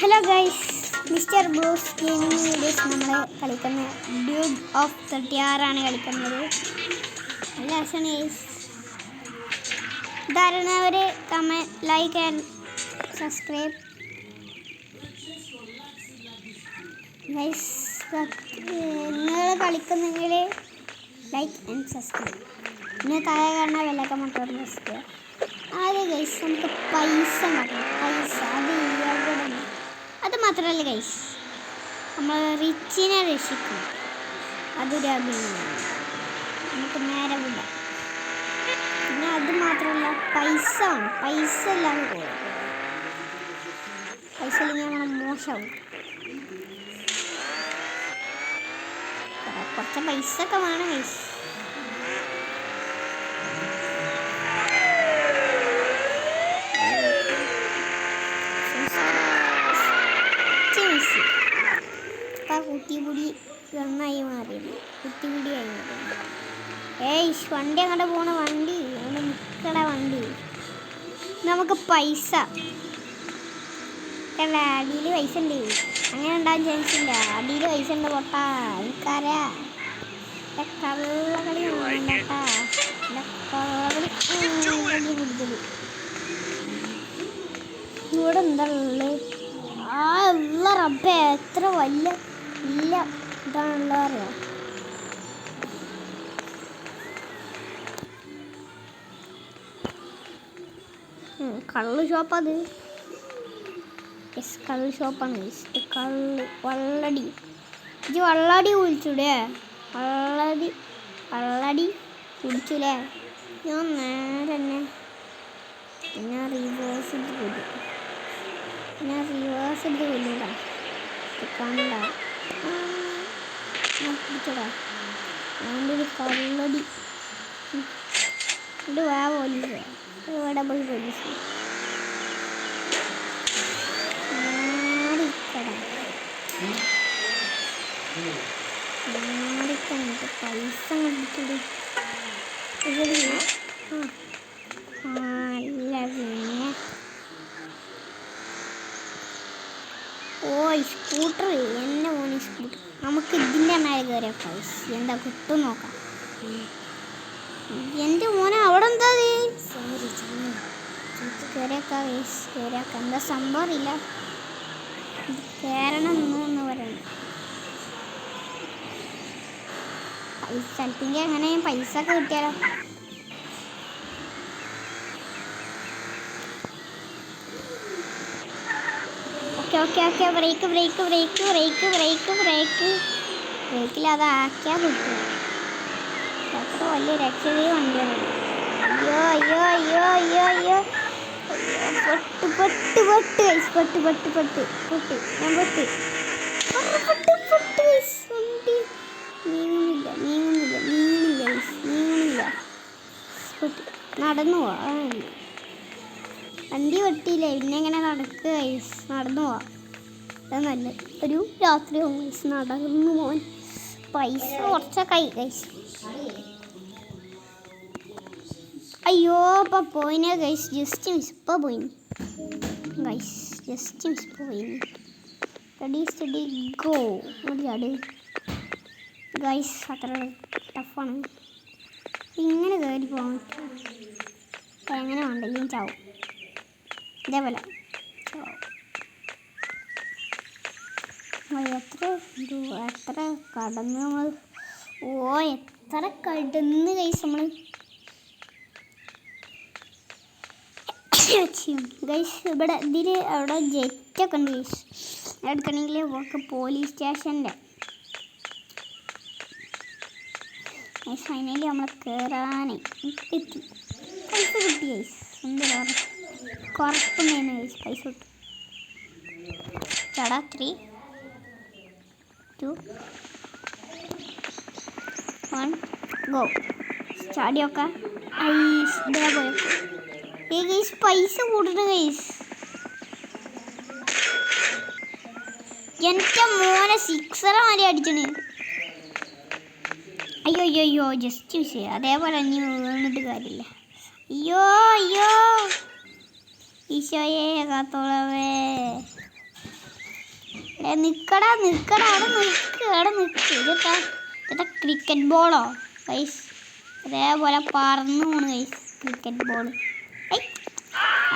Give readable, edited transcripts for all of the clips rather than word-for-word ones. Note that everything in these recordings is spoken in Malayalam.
Hello guys, mister Bruce gaming videos നമ്മൾ കളിക്കുന്ന ഡ്യൂഡ് ഓഫ് 36 കളിക്കുന്നത്. നല്ല രസമാണ് ഗൈസ്. ഇതായിരുന്നവർ comment, like and subscribe guys. നിങ്ങൾ കളിക്കുന്നെങ്കിൽ ലൈക്ക് ആൻഡ് സബ്സ്ക്രൈബ്. പിന്നെ താഴെ കാണുന്ന വിലക്ക മൊത്തം പ്രസ് ചെയ്യുക. ആദ്യം ഗൈസ് നമുക്ക് പൈസ ഉണ്ടാക്കണം. പൈസ അത് മാത്രമല്ല ഗൈസ്, നമ്മൾ റിച്ചിനെ രക്ഷിക്കും. അതൊരു അഭിനയമാണ്, നമുക്ക് നേരെ വിടാം. പിന്നെ അത് മാത്രമല്ല, പൈസ ആണ്. പൈസ ഇല്ലാതെ പോകും. പൈസ ഇല്ലെങ്കിൽ നമ്മൾ മോശമാവും. കുറച്ച് പൈസ ഒക്കെ വേണം ഗൈസ്. കുത്തിപിടി ഗണ്ണായി മാറിയത്, കുത്തിപിടിയായി മാറിയത്. വണ്ടി അങ്ങോട്ട് പോണ വണ്ടി, അവിടെ നിൽക്കട വണ്ടി. നമുക്ക് പൈസ അടിയിൽ പൈസ ഉണ്ട്. അങ്ങനെ ഉണ്ടാകാൻ ചാൻസ് ഇല്ല. അടിയിൽ പൈസ ഉണ്ട് പൊട്ടാ. എനിക്കറിയാ കള്ളകളി വേണ്ടാട്ടാ. കള്ളകളി കൂടുതൽ. ഇവിടെ എന്താ ഉള്ളത്? ഉള്ള റബ്ബേ, എത്ര വലിയ ഇല്ല ഇതാണുള്ള അറിയാം. കള്ള് ഷോപ്പത്. കള്ള് ഷോപ്പാണ്. കള്ള് വള്ളടി. ഇത് വള്ളടി കുളിച്ചൂടെ? വള്ളടി കുടിച്ചൂലേ? ഞാൻ നേരെ തന്നെ പിന്നെ റിവേഴ്സ് ഇട്ട് കൊല്ലും. കണ്ട പിടിച്ചടാ. അതിൻ്റെ ഒരു കള്ളടി. ഇത് വാ പോലീസ്. ഇവിടെ പോയി പോലീസ് പൈസ കണ്ടിട്ടുണ്ട്. അല്ല പിന്നെ സ്കൂട്ടർ എന്നെ മോനെ സ്കൂട്ടർ. നമുക്ക് ഇതിൻ്റെ മേലെ കയറിയ പൈസ എന്താ കിട്ടും നോക്കാം. എൻ്റെ മോനെ അവിടെ എന്താ കയറിയേക്കാം. എന്താ സംഭവം അറിയില്ല. കയറണം എന്ന് പറയണം. പൈസ സ്ഥലത്തിൻ്റെ എങ്ങനെയും പൈസ ഒക്കെ കിട്ടിയാലോ. ഓക്കെ ബ്രേക്കില്ലാതെ ആക്കിയാൽ കിട്ടും. എത്ര വലിയ രക്ഷീ വണ്ടിയാണ്. അയ്യോ പൊട്ട് ഞാൻ പൊട്ട്. വണ്ടി നീങ്ങുന്നില്ല. നടന്നു പോവാ. വണ്ടി വെട്ടിയില്ലേ, പിന്നെ എങ്ങനെ നടക്കുക? നടന്നു പോവാം. അത് നല്ല ഒരു രാത്രി നടന്നു പോവാൻ. പൈസ കുറച്ചൊക്കെ ആയി ഗൈസ്. അയ്യോ ഇപ്പം പോയിന് ഗൈസ്. ജസ്റ്റ് മിസ് ഇപ്പോൾ പോയിന് ഗൈസ്. Study go. ചാട് ഗൈസ്. അത്ര ടഫാണ്. ഇങ്ങനെ കയറി പോകാൻ പറ്റും. എങ്ങനെ ഉണ്ടെങ്കിലും ചാവും. ഇതേപോലെ എത്ര കടന്ന് നമ്മൾ എത്ര കടന്ന് കഴിച്ച് നമ്മൾ ഗൈസ്. ഇവിടെ ഇതിൽ അവിടെ ജെറ്റൊക്കെ ഉണ്ട് ഗൈസ്. എടുക്കണമെങ്കിൽ ഒക്കെ പോലീസ് സ്റ്റേഷൻ്റെ ഫൈനലി നമ്മൾ കയറാനേ എത്തി. പൈസ കിട്ടി ഗൈസ്. എന്ത് കുറപ്പുണ്ടായിരുന്നു ഗൈസ്. പൈസ കിട്ടും. ചടാ 3 2 1 ഗോ. ചാടിയൊക്കെ ഇതേപോലെ ഗൈസ്. പൈസ കൂട്ടണം ഗൈസ്. എൻ്റെ മോനെ 6 മാതിരി അടിച്ചണ്. അയ്യോ ജസ്റ്റ് മിസ്. അതേപോലെ ഇനി വീണിട്ട് കാര്യമില്ല. അയ്യോ ഈശോയെ കാത്തോളവേ. നിക്കടാ നിക്കടാ അവിടെ നിക്ക് ഇതെത്താ ക്രിക്കറ്റ് ബോളോ ഗൈസ്? അതേപോലെ പറന്നു പോണ് ഗൈസ് ക്രിക്കറ്റ് ബോൾ.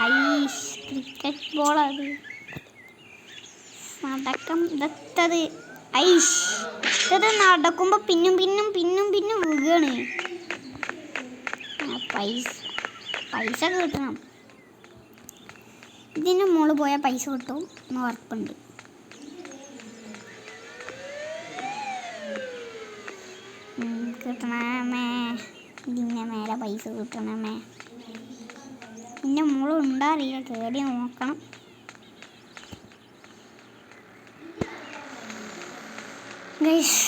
ഐഷ് ക്രിക്കറ്റ് ബോളത് നടക്കം ഇതത്തത്. ഐഷ് ഇത് നടക്കുമ്പോൾ പിന്നും വീഴാണ്. പൈസ കിട്ടണം. ഇതിന് മുകളിൽ പോയാൽ പൈസ കിട്ടും എന്ന് ഉറപ്പുണ്ട്. കിട്ടണമേ, ഇതിൻ്റെ മേലെ പൈസ കിട്ടണമേ. ഇതിൻ്റെ മുകളിൽ ഉണ്ടാറില്ല, കയറി നോക്കണം. ഗൈസ്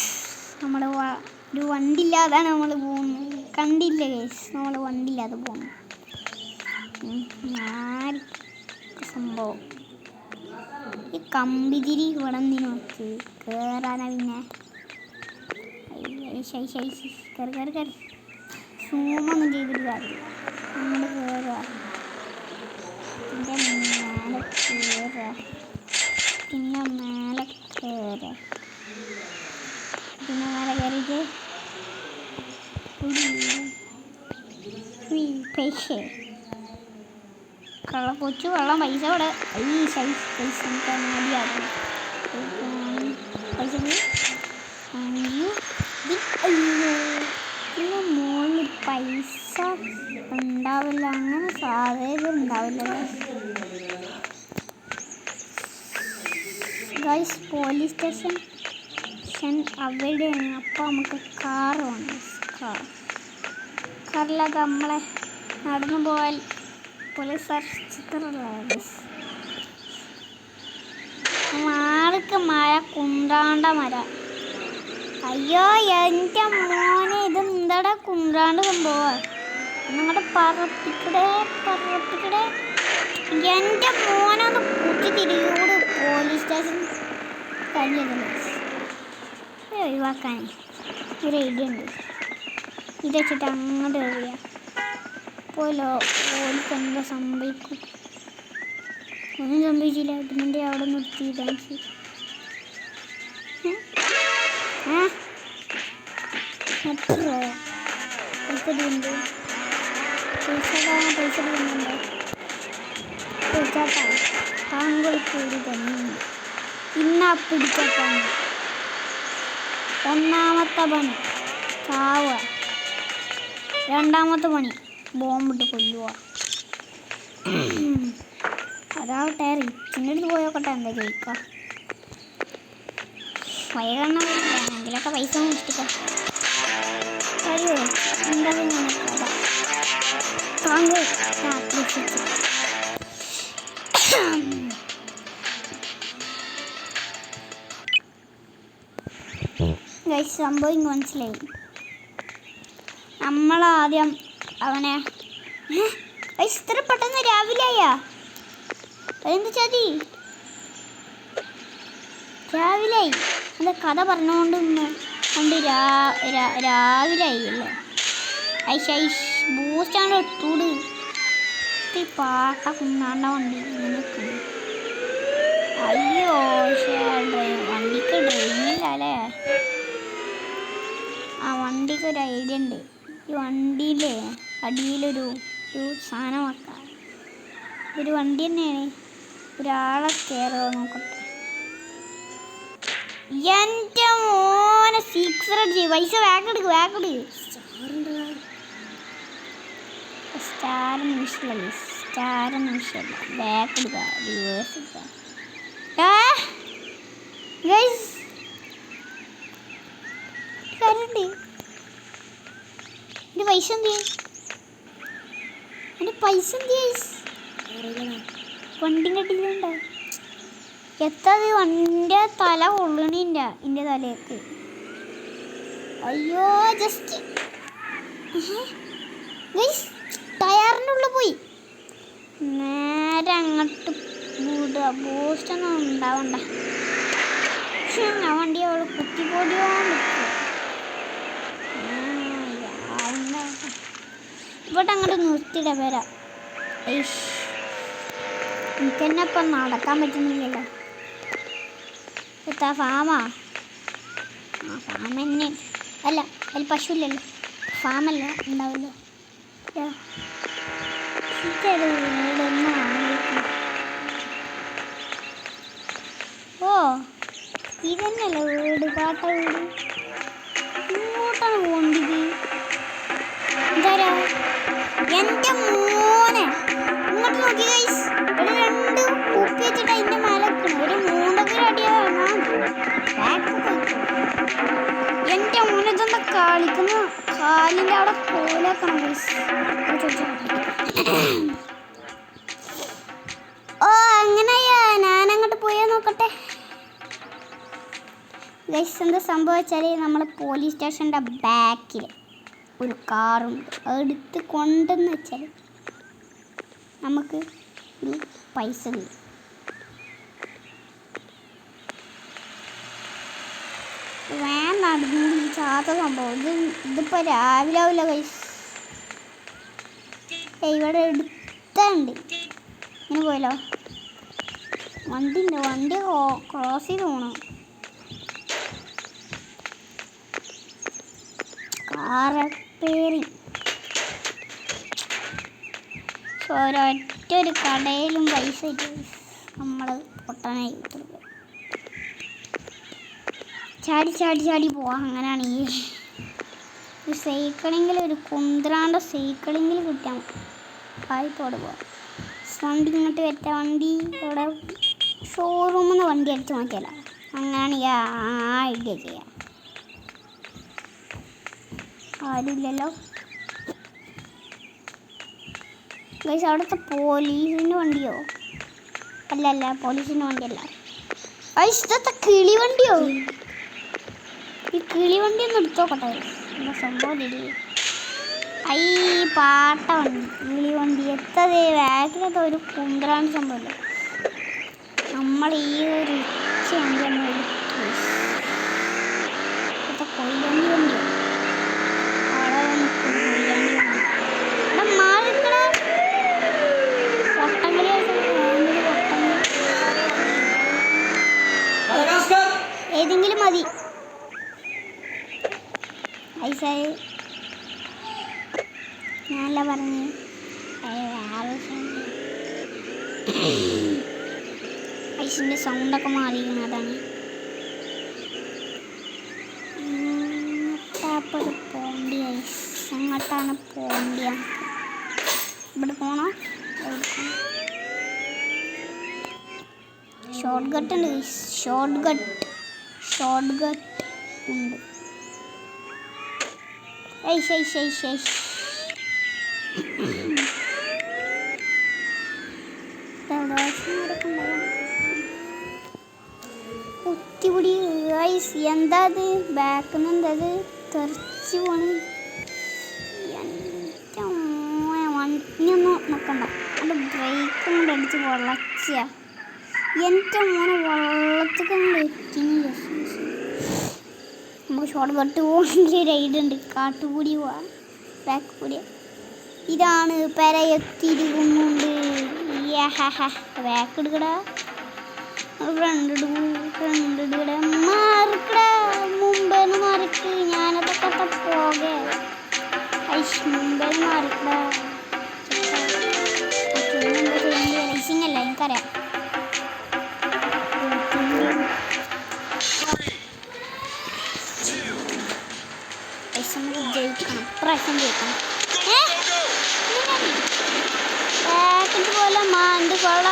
നമ്മൾ ഒരു വണ്ടിയില്ലാതാണ് നമ്മൾ പോകുന്നത്. കണ്ടില്ല ഗൈസ്, നമ്മൾ വണ്ടിയില്ലാതെ പോകുന്നു. സംഭവം ഈ കമ്പിതിരി ഇവിടെ നിന്ന് നോക്കി കയറാനാ. പിന്നെ കയറി സൂമൊന്നും ചെയ്തിട്ട് കാര്യമില്ല. അങ്ങോട്ട് കയറുക, പിന്നെ മേലെ കയറുക, പിന്നെ മേലെ കയറുക, പിന്നെ മേലെ കയറിയിട്ട് പൈസ കൊച്ചു വെള്ളം പൈസ ഇവിടെ. പൈസ മതിയാകും. പൈസ അയ്യോ പിന്നെ മുകളിൽ പൈസ ഉണ്ടാവില്ല, അങ്ങനെ സാധ്യത ഉണ്ടാവില്ല ഗൈസ്. പോലീസ് സ്റ്റേഷൻ അവിടെയാണ്. അപ്പോൾ നമുക്ക് കാർ വേണം. കാറില്ലാതെ നമ്മളെ നടന്നു പോയാൽ പോലീസ് ചിത്രമുള്ള മാർക്ക് മഴ കുണ്ടാണ്ട മര. അയ്യോ എൻ്റെ മോനെ, ഇതെന്താടാ കുണ്ടാണ്ട് സംഭവം? നിങ്ങളുടെ പറപ്പിക്കടേ എൻ്റെ മോനൊന്ന് കുത്തി തിരിയോട് പോലീസ് സ്റ്റേഷൻ കഴിഞ്ഞില്ല. ഒഴിവാക്കാൻ ഒരു ഐഡിയ ഉണ്ട്. ഇത് വെച്ചിട്ട് അങ്ങോട്ട് എറിയാം. പോലോ ഓൾക്ക് എന്താ സംഭവിക്കും? ഒന്നും സംഭവിച്ചില്ല. ഇതിൻ്റെ അവിടെ നിർത്തി ഡാൻസ്. പൈസ ഉണ്ട്, പൈസ ഇടുന്നുണ്ടോ? പിടിച്ചാട്ടാ താങ്കൾ കൂടി തന്നെ ഇന്നാ പിടിച്ചാട്ടാണ്. ഒന്നാമത്തെ പണി ചാവുക, രണ്ടാമത്തെ പണി ബോംബിട്ട് കൊല്ലുക. അതാവട്ടെ, റിച്ചിൻ്റെ അടുത്ത് പോയോക്കട്ടെ എന്താ ജയിക്കാം. വയറെണ്ണെങ്കിലൊക്കെ പൈസ മുഷ്ടിക്കാം. അയ്യോ എന്താ കഥ? താങ്കൾ സംഭവം മനസ്സിലായി. നമ്മളാദ്യം അവനെ ഇത്ര പെട്ടെന്ന് രാവിലെയാ? അതെന്ത് ചതി? രാവിലെയായി എന്താ കഥ പറഞ്ഞുകൊണ്ട് രാവിലെയായി അല്ലേ? ബൂസ്റ്റാണ്ട് ഇട്ടൂട് പാട്ട കുന്നാണ്ട വണ്ടി. അയ്യോ വണ്ടിക്ക് ഡ്രൈവിങ്ങില്ല അല്ലേ? ആ വണ്ടിക്ക് ഒരു ഐഡിയ ഉണ്ട്. ഈ വണ്ടിയിലെ അടിയിലൊരു സാധനം വെക്കാം. ഒരു വണ്ടി തന്നെയാണ്. ഒരാളെ കയറുക നോക്കട്ടെ. എൻ്റെ മോനെ സിക്സർ അടിച്ച് പൈസ വേക്കെടുക്ക്. സ്റ്റാറൊന്നും വിഷയമില്ല. വേക്കെടുക്കുക, റിവേഴ്സ് എടുക്കുക. കാര്യമുണ്ട്. എൻ്റെ പൈസ എന്ത് ചെയ്യും? വണ്ടിൻ്റെ അടിയിലുണ്ടോ? എത്തത് വണ്ടിൻ്റെ തല കൊള്ളണില്ല എൻ്റെ തലയ്ക്ക്. അയ്യോ ജസ്റ്റ് ടയറിൻ്റെ ഉള്ളിൽ പോയി. നേരെ അങ്ങോട്ട് വിടുക. ബൂസ്റ്റൊന്നും ഉണ്ടാവണ്ട. ആ വണ്ടി അവൾ കുത്തിപ്പൊടിയോണ്ട് ഇവിടെ അങ്ങോട്ട് നിർത്തിയിട വരാം. എനിക്കെന്നെ ഇപ്പം നടക്കാൻ പറ്റുന്നില്ലല്ലോ. എത്താ ഫാമാ? ആ ഫാം തന്നെ. അല്ല അതിൽ പശു ഇല്ലല്ലോ, ഫാമല്ല ഉണ്ടാവല്ലോ. ഇതൊരു വീടൊന്നും ആലോചിക്കും. ഓ ഇതന്നെയല്ലേ വീട്, പാട്ട വീട്. ഇങ്ങോട്ടാണ് പോണ്ടിത്. എന്താ എൻ്റെ മോനെ ഇങ്ങോട്ട് നോക്കി ഗൈസ്. ഒരു 2 കുപ്പി വെച്ചിട്ട് അതിൻ്റെ മേലെ ഒരു 3 അടിയാണ്. എൻ്റെ മോനെ ഇതെന്താ കളിക്കുന്നു? കാലിൻ്റെ അവിടെ കോലാക്കണം ഗൈസ്. ഓ അങ്ങനെയാ, ഞാനങ്ങോട്ട് പോയാ നോക്കട്ടെ ഗൈസ്. എന്താ സംഭവിച്ചാൽ നമ്മൾ പോലീസ് സ്റ്റേഷൻ്റെ ബാക്കിൽ ഒരു കാറുണ്ട്. എടുത്ത് കൊണ്ടെന്ന് വെച്ചാൽ നമുക്ക് ഒരു പൈസ തരും. വേണ്ട ചാത്ത സംഭവം. ഇതിപ്പോൾ രാവിലെ ആവില്ല കൈസ്. ഇവിടെ എടുത്തുണ്ട്. ഇങ്ങനെ പോയല്ലോ. വണ്ടി ഉണ്ട്, വണ്ടി ക്രോസ് ചെയ്ത് പോകണം. കാറപ്പേറി ഒരൊറ്റൊരു കടയിലും പൈസ ഇല്ല. നമ്മൾ പൊട്ടനായി ചാടി ചാടി ചാടി പോവാം. അങ്ങനെയാണ് ഈ ഒരു സൈക്കിളെങ്കിൽ, ഒരു കുന്ത്രാണ്ട സൈക്കിളെങ്കിൽ കിട്ടാൻ ആയിപ്പോടെ പോവാം. വണ്ടി ഇങ്ങോട്ട് വരട്ടെ. വണ്ടി ഇവിടെ ഷോറൂമിൽ നിന്ന് വണ്ടി അടിച്ച് മാറ്റിയല്ല. അങ്ങനെയാണ് ഈ ഐഡിയ ചെയ്യാം. ആരുമില്ലല്ലോ ഗൈസ്. അവിടുത്തെ പോലീസിൻ്റെ വണ്ടിയോ? അല്ല പോലീസിൻ്റെ വണ്ടിയല്ല. ഇഷ്ടത്തെ കിളി വണ്ടിയോ? ഈ കിളി വണ്ടി ഒന്ന് എടുത്തോക്കട്ടെ. എന്താ സംഭവം? പാട്ട വണ്ടി, കിളി വണ്ടി എത്തത് ബാക്കിലത്തെ ഒരു കുന്ത്രാണ് സംഭവമല്ലോ. നമ്മൾ ഈ ഒരു റിച്ച് വണ്ടി കൊയിലണ്ടി വണ്ടിയോ? ഏതെങ്കിലും മതി. ഐസായി ഞാനല്ല പറഞ്ഞു. ഐസിൻ്റെ സൗണ്ടൊക്കെ മാറിയിരിക്കണം. അതാണ് പോണ്ടി. ഐസ് എങ്ങോട്ടാണ് പോണ്ടിയ? ഇവിടെ പോണോ? ഷോർട്ട് കട്ട് ഉണ്ട്. ഷോർട്ട് കട്ട് ഉണ്ട്. കുത്തിപിടി ഗൈസ്. എന്താ അത് ബാക്കിൽ നിന്ന് എന്താ തെറിച്ച് പോണ്? വണ്ടിയൊന്നും നോക്കണ്ട. അത് ബ്രേക്കും കൊണ്ട് അടിച്ച് വളച്ച എൻ്റെ മോനെ വെള്ളത്തിൽ കൊണ്ട് എത്തില്ല. നമുക്ക് ഷോർട്ട് കട്ട് പോകണമെങ്കിൽ റൈഡ് ഉണ്ട്. കാട്ടുകൂടി പോവാ, ബാക്ക് കൂടി. ഇതാണ് പെരയെത്തിരിക്കുന്നുണ്ട്. ബാക്ക് എടുക്കടാ, ഫ്രണ്ട് എടുക്കടാ, മാറിക്കടാ, മുമ്പേന്ന് മാറിക്ക്. ഞാനതൊക്കെ പോകെ മുമ്പേ മാറിക്കടാ. റേസിംഗ് അല്ല, എനിക്കറിയാം. ജയിക്കണം, പ്രാവശ്യം ജയിക്കണം. പോലെ മാന്തുള്ള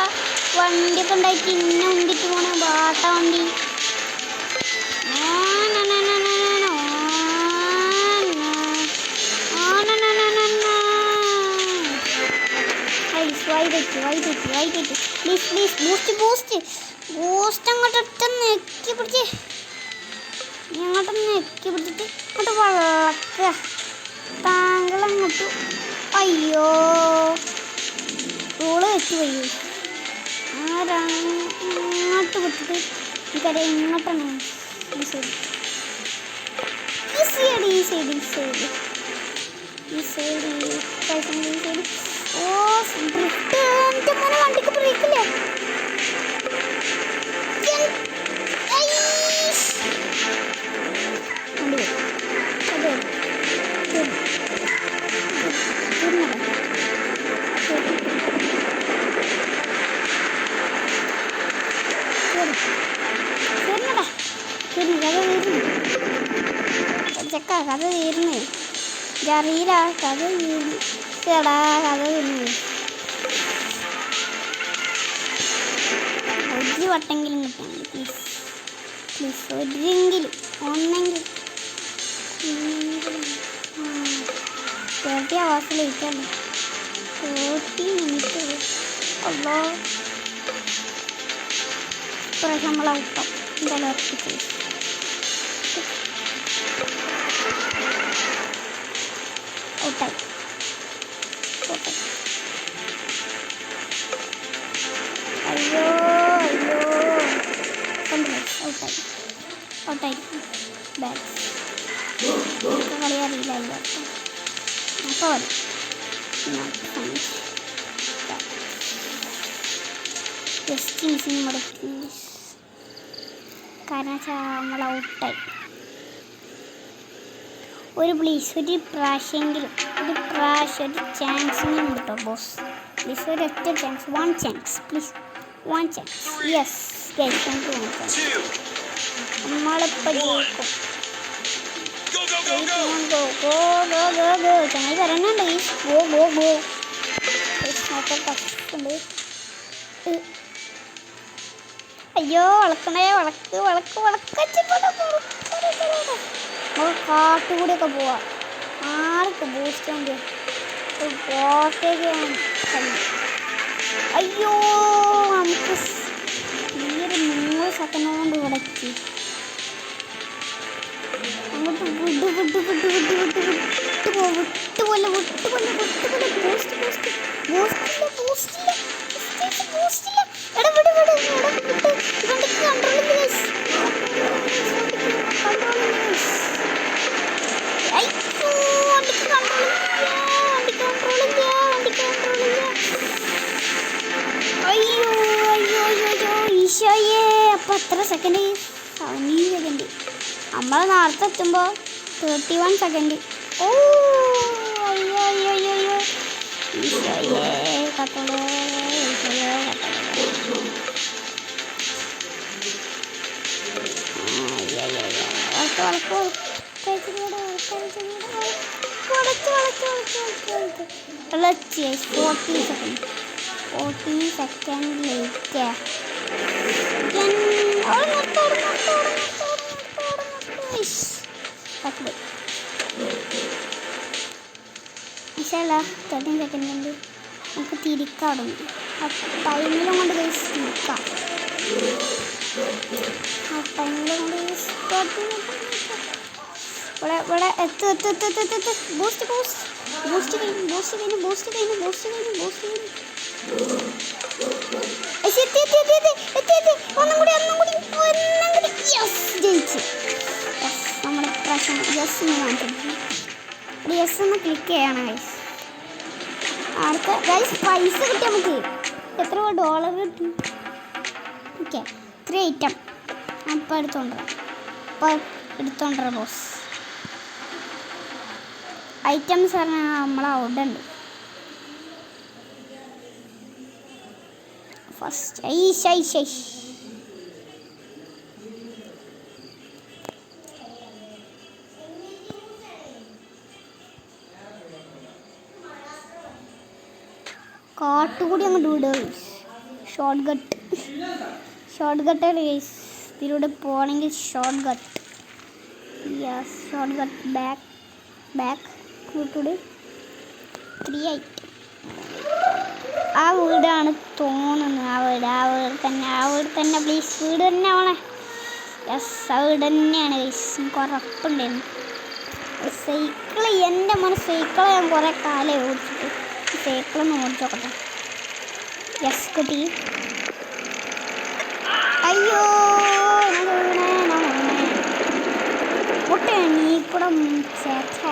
വണ്ടിയൊക്കെ ഉണ്ടായിട്ട് ഇന്നെ ഉന്തിട്ട് പോണ ബാട്ട വണ്ടി. ബൂസ്റ്റ് അങ്ങോട്ട് നെക്കി പിടിച്ച് പിടിച്ചിട്ട് അങ്ങോട്ട് വളക്കുക. താങ്കളങ്ങോട്ട് അയ്യോ റോള് വെച്ച് പോയി. അങ്ങോട്ട് വിട്ടിട്ട് എനിക്കറിയാം ഇങ്ങോട്ടാണ്. ഈ സൈഡ് ഓ ഡ്രിഫ്റ്റ്. എൻ്റെ മോനെ വണ്ടിക്ക് ബ്രേക്കില്ലേ? നടക്കാം, കഥ തീർന്ന്. അറിയില്ല, കഥ തീർന്നു. ചേടാ കഥ തീർന്നു. ഒരു വട്ടെങ്കിലും കിട്ടിയാൽ മതി പ്ലീസ് പ്ലീസ്. ഒരെങ്കിലും ഒന്നെങ്കിൽ 30 hours ലേറ്റാണ്. 30 minutes. അല്ലോ ഇപ്രാവശ്യം നമ്മൾ ഔട്ടാവും. എന്തായാലും ഉറപ്പിച്ചു. ഔട്ടായി. അയ്യോ അയ്യോ കണ്ടില്ലേ, ഔട്ടായി ഔട്ടായി. ബാഡ് കളി അറിയില്ല. അപ്പോൾ മതി. ജസ്റ്റ് മിസ്സിങ് മുടക്കി. കാരണം വെച്ചാൽ നമ്മൾ ഔട്ടായി. ഒരു പ്ലീസ് ഒരു പ്രാവശ്യമെങ്കിലും ഒരു ചാൻസെങ്കിലും കിട്ടോ ബോസ്. പ്ലീസ് ഒരൊറ്റ chance. 1 chance please. 1 chance. Yes guys, നമ്മളിപ്പോൾ ജയിക്കും. ചങ്ങായി വരണുണ്ട്. ഗോ ടഫുണ്ട്. അയ്യോ വളക്കണേ, വളക്ക് കാട്ടുകൂടിയൊക്കെ പോവാ. ആർക്ക് ബൂസ്റ്റ് ഉണ്ട് പോട്ടേക്ക്. അയ്യോ നമുക്ക് ഈ ഒരു 100 സെക്കൻഡ് കൊണ്ട് കിടക്കി. അങ്ങോട്ട് വിട്ടുപോലെ അപ്പൊ എത്ര സെക്കൻഡ്? 17 സെക്കൻഡ്. നമ്മൾ നേരത്തെ എത്തുമ്പോൾ 31 സെക്കൻഡ്. ഓ അയ്യോ അയ്യോ അയ്യോ അയ്യോ ഈശോയേ കത്തോളൂ, ഈശോയേ കത്തോളൂ. Forty second late. ഇൻഷാല്ലാ 13 സെക്കൻഡ് കൊണ്ട് നമുക്ക് തിരിക്കാടും. ആ ടൈമിലും കൊണ്ട് തിരിക്കാം. ആ ടൈമിലും കൊണ്ട് ഇവിടെ ബൂസ്റ്റ് ഒന്നും കൂടി ജയിച്ചു. നമ്മുടെ പ്രശ്നം യെസ് ഒന്ന് ക്ലിക്ക് ചെയ്യണം ഗൈസ്. അടുത്ത ഗൈസ് പൈസ കിട്ടി. നമുക്ക് എത്ര $? കിട്ടി? ഓക്കെ 3 ഐറ്റം അപ്പോൾ എടുത്തോണ്ടര ബോസ്. ഐറ്റംസ് പറഞ്ഞാൽ നമ്മളവിടെ ഉണ്ട്. ഫസ്റ്റ് കാട്ടുകൂടി അങ്ങോട്ട് വിടുക. Short cut guys. ഇതിലൂടെ പോകണമെങ്കിൽ short cut. Yes short cut. Back കൂട്ടൂടെ 3 ഐറ്റം. ആ വീടാണ് തോന്നുന്നത്. ആ വീട് തന്നെ പ്ലീസ്. വീട് തന്നെ ആവണേ. യെസ് ആ വീട് തന്നെയാണ് ഗൈസ്. എനിക്ക് ഉറപ്പുണ്ടായിരുന്നു. സൈക്കിള് എൻ്റെ മോനെ സൈക്കിള് ഞാൻ കുറേ കാലം ഓടിച്ചിട്ട്. സൈക്കിളൊന്ന് ഓടിച്ചോക്കട്ടെ. യെസ് കിട്ടി. അയ്യോ നീ കൂടെ ചേച്ചാ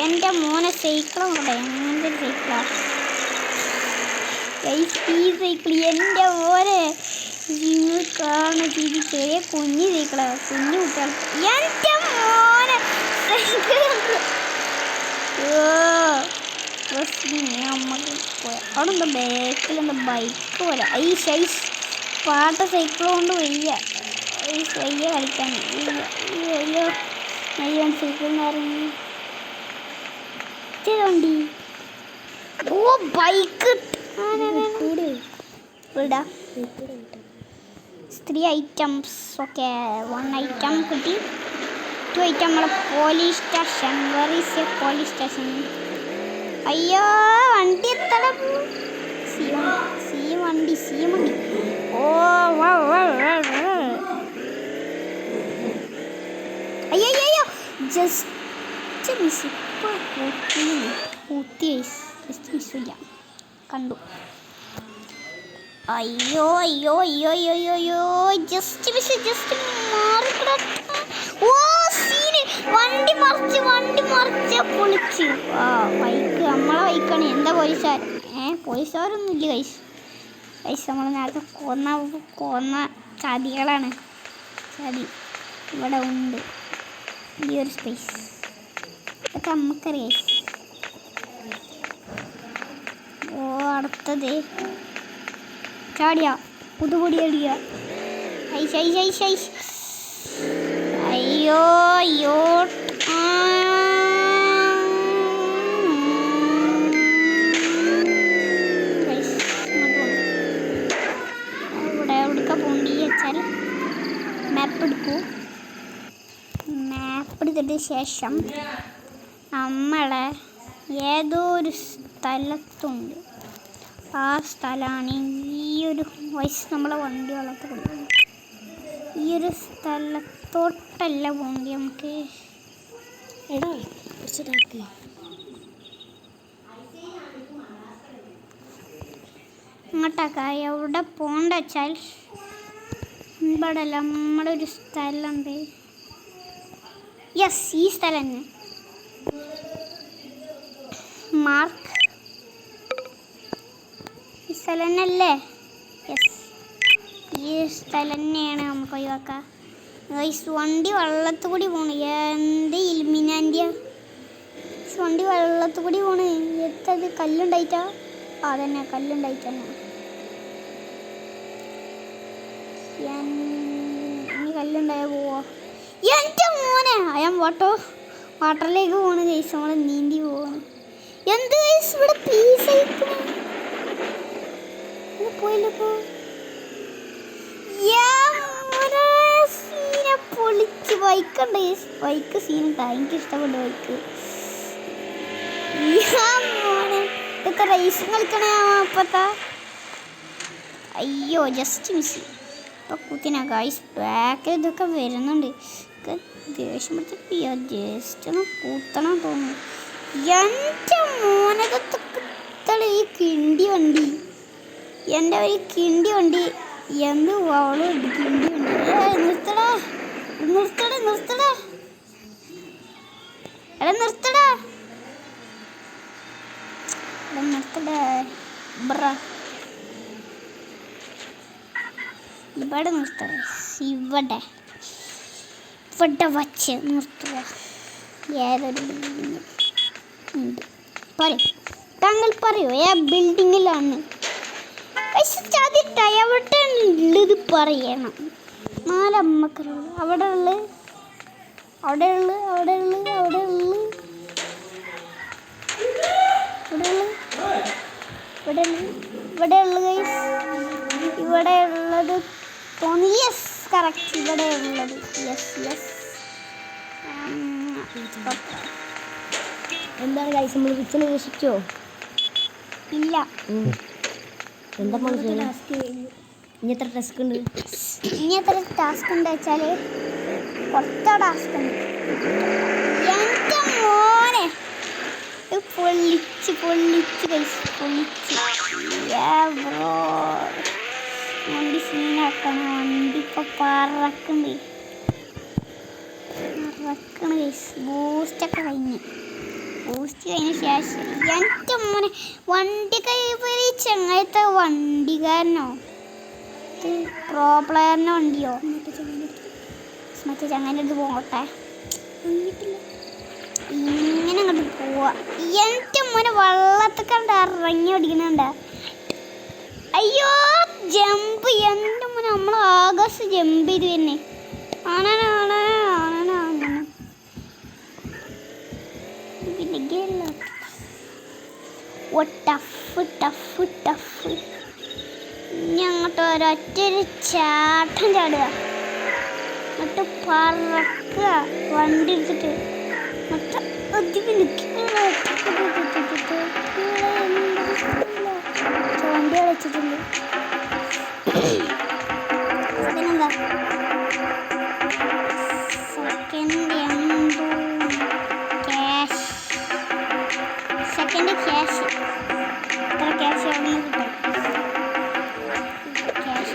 എൻ്റെ മോനെ സൈക്കിളും കൂടെ എങ്ങനത്തെ സൈക്കിളാണ് ഈ സൈക്കിൾ. എൻ്റെ മോനെ കാണുന്ന രീതി ചെറിയ കുഞ്ഞു സൈക്കിളാണ്. കുഞ്ഞു കുട്ടികൾക്ക് എൻ്റെ മോനെ സൈക്കിൾ. നമുക്ക് അവിടെ എന്താ ബാക്കിലെന്താ ബൈക്ക് പോലെ ഐസ് പാട്ട സൈക്കിൾ കൊണ്ട് വയ്യ കളിക്കാൻ. അയ്യോ വണ്ടി. ഓ bike. Three items. Okay, 1 item കിട്ടി. 2 ഐറ്റം നമ്മളെ police station. Where is a police station? അയ്യോ വണ്ടി എത്തട. സി വണ്ടി. ഓ അയ്യോ ജസ്റ്റ് മിസ്. ജസ്റ്റ് മിസ്സില്ല, കണ്ടു. അയ്യോ ജസ്റ്റ് മിസ്. ജസ്റ്റ് മാറിക്കട. ഓ സീന്. വണ്ടി മറിച്ച് പൊളിച്ച്. ബൈക്ക് നമ്മളെ ബൈക്കാണ്. എന്താ പോലീസുകാരൊന്നും ഇല്ല ഗൈസ്. നമ്മൾ നേരത്തെ കൊന്ന ചതികളാണ്. ചതി ഇവിടെ ഉണ്ട്, ഈ ഒരു സ്പേസ്. ഇതൊക്കെ നമുക്കറിയാം. ഓ അടുത്തത് ചാടിയ പുതുപൊടി അടിയ. അയ്യോ എവിടേക്ക പോണ്ടി വെച്ചാൽ മാപ്പ് എടുത്തിട്ട് ശേഷം നമ്മളെ ഏതോ ഒരു സ്ഥലത്തുണ്ട്. ആ സ്ഥലമാണ് ഈ ഒരു വയസ്സ് നമ്മളെ വണ്ടി വളർത്തി കൊടുക്കുന്നത്. ഈ ഒരു സ്ഥലത്തോട്ടല്ല പോകേണ്ടി നമുക്ക്. അങ്ങോട്ടാക്ക. എവിടെ പോകണ്ട വെച്ചാൽ ഇവിടെ നമ്മുടെ ഒരു സ്ഥലമുണ്ട്. യെസ്, ഈ സ്ഥലം തന്നെ. മാർക്ക് ഈ സ്ഥലം തന്നെയല്ലേ? യെസ്, ഈ സ്ഥലം തന്നെയാണ്. നമുക്ക് ഒഴിവാക്കാം. വണ്ടി വെള്ളത്തിൽ കൂടി പോണ്. എന്ത് ഇൽമിനാൻ്റെയാ വണ്ടി വെള്ളത്തിൽ കൂടി പോണ്. എത്തത് കല്ലുണ്ടായിട്ടാ? അതന്നെ കല്ലുണ്ടായിട്ട് തന്നെ. ഇനി കല്ലുണ്ടായാൽ പോവോ? എൻ്റെ മോനെ അയാൻ വാട്ടറിലേക്ക് പോണ് ഗൈസ്. നമ്മൾ നീന്തി പോവാണ്. എന്ത് ഗൈസ് ഇവിടെ പീസ് പോയില്ലപ്പോ. സീനെ പൊളിച്ച്. ബൈക്കുണ്ട് ഗൈസ്. ബൈക്ക് സീനുണ്ടാ. എനിക്ക് ഇഷ്ടപ്പെട്ട ബൈക്ക്. മോനെ ഇതൊക്കെ റേസും കളിക്കണേ അപ്പത്താ. അയ്യോ ജസ്റ്റ് മിസ്. ഇപ്പൊ കുത്തിനാ ഗൈസ്. ബാക്കിൽ ഇതൊക്കെ വരുന്നുണ്ട്. ദേഷ്യം പിടിച്ചിട്ട് ജസ്റ്റ് ഒന്ന് കൂത്തണം തോന്നുന്നു. എൻ്റെ മോനകത്തളി ഈ കിണ്ടി വണ്ടി. എൻ്റെ ഒരു കിണ്ടി വണ്ടി. എന്ത് അവളും കിണ്ടി വണ്ടി. നിർത്തടാ ഇവിടെ നിർത്തണേ. ഇവിടെ വച്ച് നിർത്തുക. ഏതൊരു ബിൽഡിങ്ങിൽ ഉണ്ട് താങ്കൾ പറയൂ ഏ ബിൽഡിങ്ങിലാണ്? എവിടെ ഉള്ളത് പറയണം. 4 അമ്മക്കറുള്ളൂ. അവിടെ ഉള്ളു ഇവിടെ ഉള്ളത് തോന്നി. യെസ് കറക്റ്റ് ഇവിടെ ഉള്ളത്. യെസ് എന്താണ് ഗൈസ് നമ്മൾ കിച്ചൺ രക്ഷിച്ചോ? ഇല്ല. എന്താ ഇനി എത്ര ടാസ്ക് ഉണ്ട്? ഇനി എത്ര ടാസ്ക് ഉണ്ട് വെച്ചാൽ കുറച്ച് ടാസ്ക് ഉണ്ട്. എൻ്റെ മോനെ പൊള്ളിച്ച് വണ്ടി സീനാക്കണം. വണ്ടി ഇപ്പൊ പറക്കണേ ബൂസ്റ്റൊക്കെ കഴിഞ്ഞ് ശേഷം എൻ്റെ മോനെ വണ്ടി കൈവരി ചങ്ങായത്തെ വണ്ടിക്കാരനോ പ്രോ പ്ലെയറിൻ്റെ വണ്ടിയോ മറ്റേ ചങ്ങാൻ്റെ അടുത്ത് പോകട്ടെ. ഇങ്ങനെ അങ്ങോട്ട് പോവാ. എൻ്റെ മോനെ വള്ളത്തിൽ കണ്ട് ഇറങ്ങി ഓടിക്കണുണ്ട. അയ്യോ ജമ്പ്. എൻ്റെ മോനെ നമ്മൾ ആകാശം ജമ്പ് ചെയ്ത് തന്നെ. ഓ ടഫ് ടഫ് ടഫ്. ഇനി അങ്ങോട്ട് ഒരൊറ്റൊരു ചാട്ടം ചാടുക, എന്നിട്ട് പറക്കുക വണ്ടി എടുത്തിട്ട്. എന്നിട്ട് അതിന് വണ്ടി കളിച്ചിട്ടുണ്ട്. പിന്നെന്താ സെക്കൻഡ് എന്തോ ക്യാഷ്, സെക്കൻഡ് ക്യാഷ്. എത്ര ക്യാഷ് അവിടെ നിന്ന് കിട്ടും? ക്യാഷ്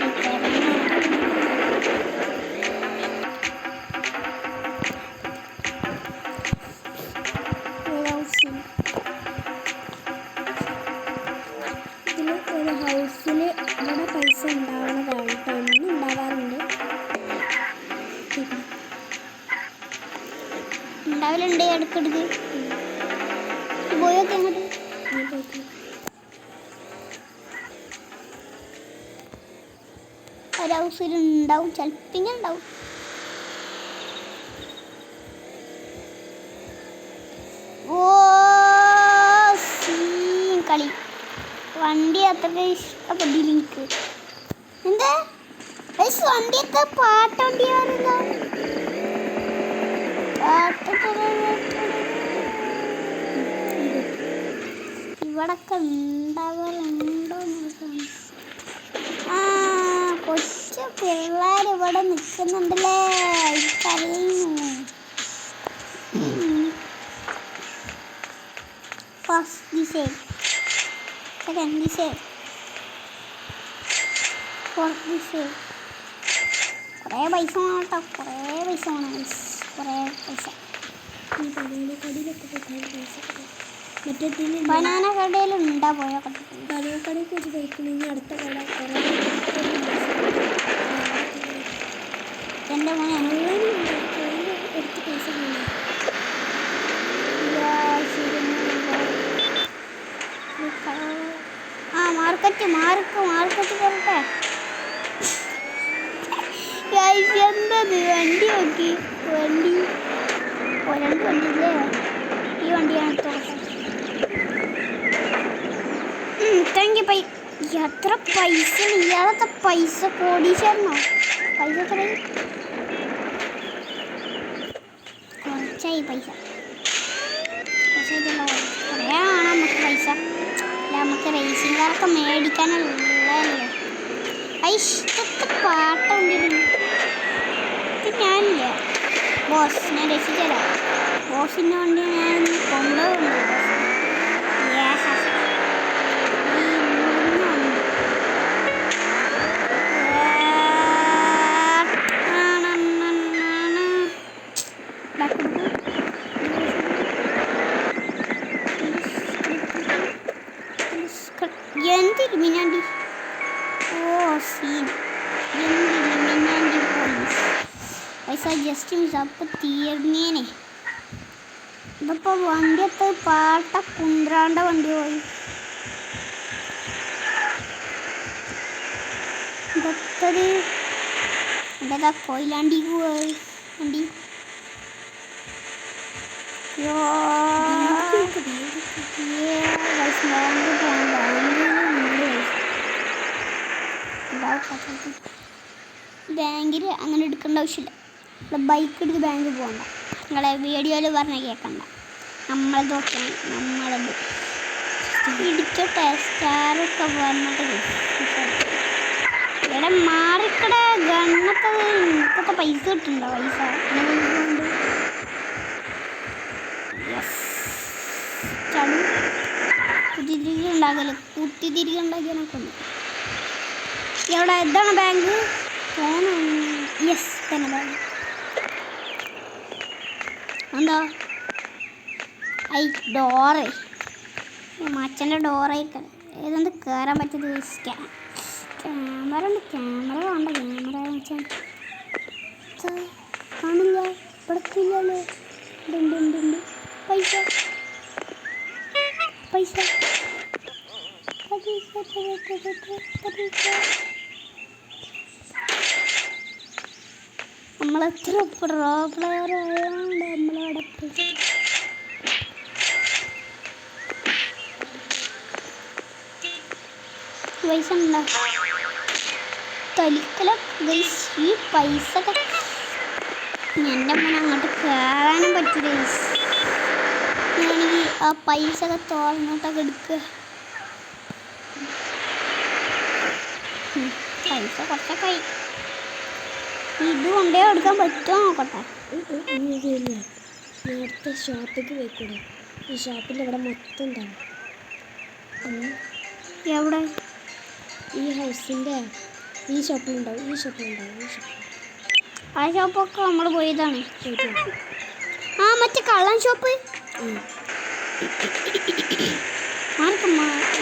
ഇതിൽ ഒരു ഹൗസിൽ ഇവിടെ പൈസ ഉണ്ടാവുന്നതാണ് കേട്ടോ, ഒന്നും ഉണ്ടാവാറുണ്ട്, ഉണ്ടാവലുണ്ട് ഇടയ്ക്കിടയ്ക്ക്. പോയൊക്കെ അങ്ങോട്ട് ഒരു ഹൗസിൽ ഉണ്ടാവും, ചിലപ്പിങ്ങനെ ഉണ്ടാവും. ഓ സീൻ കളി. വണ്ടി അത്ര ഇഷ്ടപ്പെട്ടില്ല എനിക്ക്. എന്താ വണ്ടിയൊക്കെ പാട്ട് വണ്ടിയാണല്ലോ. ഇവിടൊക്കെ ഉണ്ടാവാറുണ്ടോ? ആ കൊച്ചു പിള്ളേർ ഇവിടെ നിൽക്കുന്നുണ്ടല്ലേ, എനിക്കറിയുന്നു. First design, second design, fourth design. കുറേ പൈസ വേണം കേട്ടോ, കുറേ പൈസ വേണം, കുറേ പൈസ. ബനാന കടയിൽ ഉണ്ടാ പോയോ? ബനാന കടയിൽ കുറിച്ച് കഴിക്കണമെങ്കിൽ അടുത്ത കട കുറേ എൻ്റെ മോനെ എടുത്ത് പൈസ ആ മാർക്കറ്റ് വരട്ടെ. എന്തത് വണ്ടി നോക്കി, വണ്ടി രണ്ട് വണ്ടിയില്ലേ, ഈ വണ്ടിയാണ് ഇത്രയെങ്കിൽ എത്ര പൈസ? ഇയാളത്തെ പൈസ കോടീശ്വരനോ? പൈസ എത്രയും കുറച്ചായി, പൈസ കുറച്ചായിട്ടുള്ള കുറേ ആണ് നമുക്ക് പൈസ. അല്ല നമുക്ക് റേസിംഗ് കാറൊക്കെ മേടിക്കാനല്ലേ. ഇഷ്ടത്തെ പാട്ടുണ്ടിരുന്നു. ഇത് ഞാനില്ല ബോസ്, ഞാൻ രക്ഷിച്ചതരാം. ബോസിൻ്റെ വണ്ടി ഞാൻ കൊണ്ടുപോകുന്നുണ്ട്. എന്തിരുമിനാണ്ടി ഓ സീൻ, എന്തിരുമിനാണ്ടി പോലീസ് പൈസ ജസ്റ്റ് മിസ്. അപ്പം തീർന്നേനെ. ഇതിപ്പോൾ വണ്ടിയത്ത് പാട്ട കുന്ത്രാണ്ട വണ്ടി പോയി. ഇതൊക്കെ എൻ്റെ കൊയിലാണ്ടിക്ക് പോയി വണ്ടി. ബാങ്കിൽ അങ്ങനെ എടുക്കേണ്ട ആവശ്യമില്ല. ഇവിടെ ബൈക്ക് എടുത്ത് ബാങ്കിൽ പോകണ്ട. നിങ്ങളെ വീഡിയോയിൽ പറഞ്ഞാൽ കേൾക്കണ്ട. നമ്മളത് നോക്കണം, നമ്മളത് ഇടിക്കട്ടെ. സ്റ്റാറൊക്കെ പറഞ്ഞിട്ട് ഇവിടെ മാറിക്കട ഗണ്ണൊക്കെ ഇപ്പോഴത്തെ പൈസ കിട്ടുന്നുണ്ടോ? പൈസ ചടു കുത്തിതിരികെ ഉണ്ടാക്കല്, കുത്തിതിരികെ ഉണ്ടാക്കിയാനൊക്കെ ഉണ്ട്. എവിടെ ഇതാണ് ബാങ്ക്? യെസ് തന്നെ ബാങ്ക്. എന്താ ഡോറേ, മച്ചൻ്റെ ഡോറേക്ക് ഏതെന്ത് കയറാൻ പറ്റിയത്? ക്യാമറ ഉണ്ട്, ക്യാമറ വേണ്ട, ക്യാമറ മച്ചാൻ കാണില്ല, ഇവിടത്തില്ലല്ലോ. ഉണ്ട് പൈസ പൈസ നമ്മളെത്ര പ്രോ പ്ലെയർ ആയതുകൊണ്ട് നമ്മളവിടെ പൈസ ഉണ്ടോ തലിക്കല ഗൈസ് ഈ പൈസ എൻ്റെ മോനെ അങ്ങോട്ട് കയറാനും പറ്റില്ല ഗൈസ് ഞാനെങ്കിൽ ആ പൈസ ഒക്കെ തോർന്നോട്ടൊക്കെ എടുക്കുക പൈസ കുറച്ചൊക്കെ ഇത് കൊണ്ടേ എടുക്കാൻ പറ്റുമോ നോക്കട്ടെ നേരത്തെ ഷോപ്പിലേക്ക് പോയിക്കൂടെ ഈ ഷോപ്പിൻ്റെ ഇവിടെ മൊത്തം ഉണ്ടാവും എവിടെ ഈ ഹൗസിൻ്റെ ഈ ഷോപ്പിലുണ്ടാവും ഈ ഷോപ്പിലുണ്ടാവും ഈ ഷോപ്പിൽ ആ ഷോപ്പൊക്കെ നമ്മൾ പോയതാണ് ആ മറ്റേ കള്ളൻ ഷോപ്പ്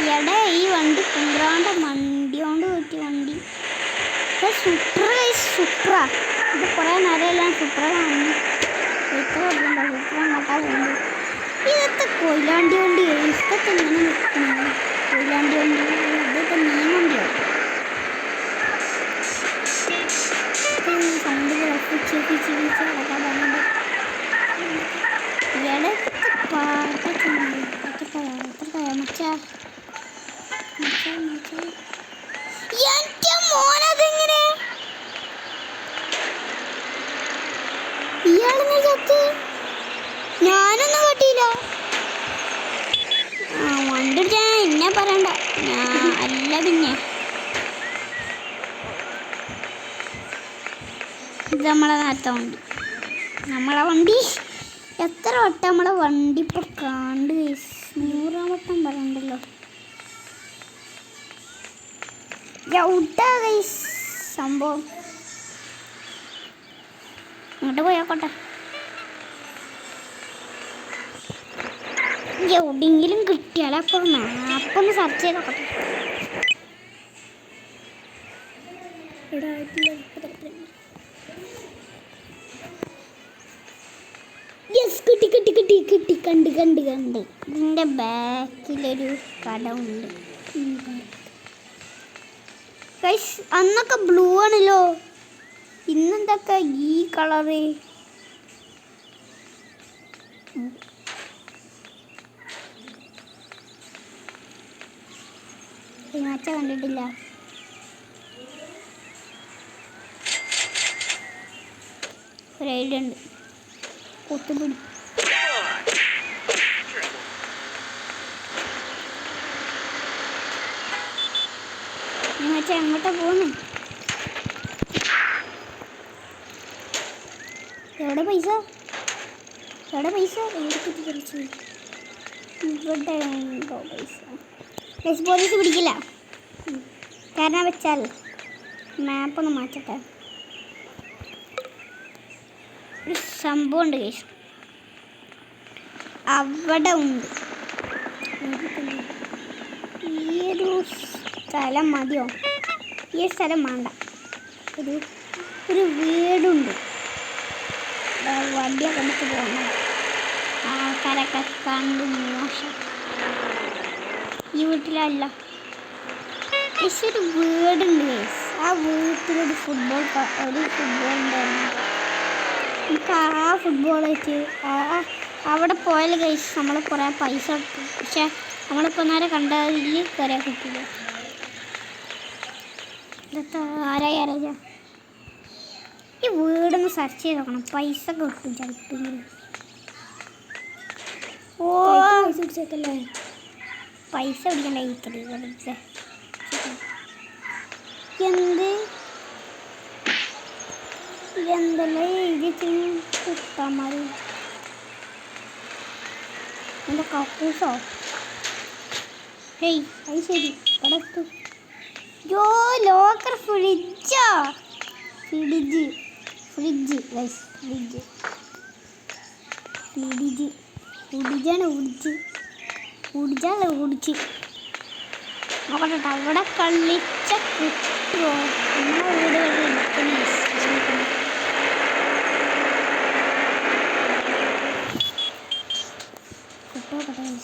എടേ ഈ വണ്ടി കുന്ത്രാണ്ട വണ്ടി കൊണ്ട് പറ്റിയ വണ്ടി സൂപ്പർ സൂപ്പറാ ഇത് കുറേ നേരമെല്ലാം സൂപ്പറാണ് സൂപ്പർ നോക്കാൻ വേണ്ടി ഇതൊക്കെ കൊയിലാണ്ടി വണ്ടി ഇതൊക്കെ ഇങ്ങനെ നിൽക്കുന്നു കൊയിലാണ്ടി വണ്ടി ഇതൊക്കെ മീൻ വണ്ടിയോ സൗണ്ട് അടക്കാൻ പറഞ്ഞിട്ട് ഇടയ്ക്കൊക്കെ പാട്ടൊക്കെ മോനതെങ്ങനെ ഇയാളെങ്ങനെ ചത്ത് ഞാനൊന്നും കേട്ടില്ല വണ്ടി ഞാൻ എന്നെ പറയണ്ട ഞാൻ അല്ല പിന്നെ ഇത് നമ്മളെ നേരത്തെ വണ്ടി നമ്മളെ വണ്ടി എത്ര വട്ടം നമ്മളെ വണ്ടി ഇപ്പോൾ കണ്ട് 100 വട്ടം പറയണ്ടല്ലോ ഔട്ടാ ഗൈസ് സംഭവം ഇങ്ങോട്ട് പോയാക്കോട്ടെ എവിടെയെങ്കിലും കിട്ടിയാലപ്പോൾ മാപ്പൊന്ന് സെർച്ച് ചെയ്തോക്കട്ടെ കിട്ടി കിട്ടി കിട്ടി കിട്ടി കണ്ട് കണ്ട് കണ്ട് ഇതിൻ്റെ ബാക്കിലൊരു കട ഉണ്ട് ഗൈസ് അന്നൊക്കെ ബ്ലൂ ആണല്ലോ ഇന്നെന്തൊക്കെ ഈ കളറ് മാച്ച കണ്ടിട്ടില്ല ഒരു ഐഡിയ ഉണ്ട് കൊത്തുപിടി മാച്ച എങ്ങോട്ടാ പോകുന്നു എവിടെ പൈസ എവിടെ പൈസ എവിടെ കുത്തിക്കളിച്ചു ഇവിടെ ഉണ്ടോ പൈസ പോലീസ് പിടിക്കില്ല കാരണം വെച്ചാൽ മാപ്പൊന്ന് മാറ്റട്ടെ ഒരു സംഭവം ഉണ്ട് കേസ് അവിടെ ഉണ്ട് ഈ ഒരു സ്ഥലം മതിയോ ഈ സ്ഥലം വേണ്ട ഒരു വീടുണ്ട് വണ്ടിയൊക്കെ നമുക്ക് പോകണം ആൾക്കാരൊക്കെ കണ്ട് മോശം ഈ വീട്ടിലല്ല പക്ഷെ ഒരു വീടുണ്ട് ഗൈസ് ആ വീട്ടിലൊരു ഫുട്ബോൾ ഉണ്ടായിരുന്നു നമുക്ക് ആ ഫുട്ബോളായിട്ട് അവിടെ പോയാൽ ഗൈസ് നമ്മൾ കുറേ പൈസ കിട്ടും പക്ഷെ നമ്മളിപ്പോൾ നേരെ കണ്ടതിൽ കയറിയാൽ കിട്ടില്ല ഇതൊക്കെ ആരാ ഈ വീടൊന്ന് സെർച്ച് ചെയ്ത് നോക്കണം പൈസ കിട്ടും ചിലപ്പോൾ ഓ പൈസ പിടിക്കണ്ട വെറുതെ എന്തെല്ലാം എഴുതി കിട്ടാൻ മതി എൻ്റെ കക്കൂസോ ഹേയ് അത് ശരി ഇവിടെ യോ ലോക്കർ ഫ്രിഡ്ജാ ഫ്രിഡ്ജ് ഫ്രിഡ്ജാണ് ഉടിച്ച് നോക്കട്ടെ അവിടെ കളിച്ച കിട്ടുമോ നമ്മളെ വീടുകളിൽ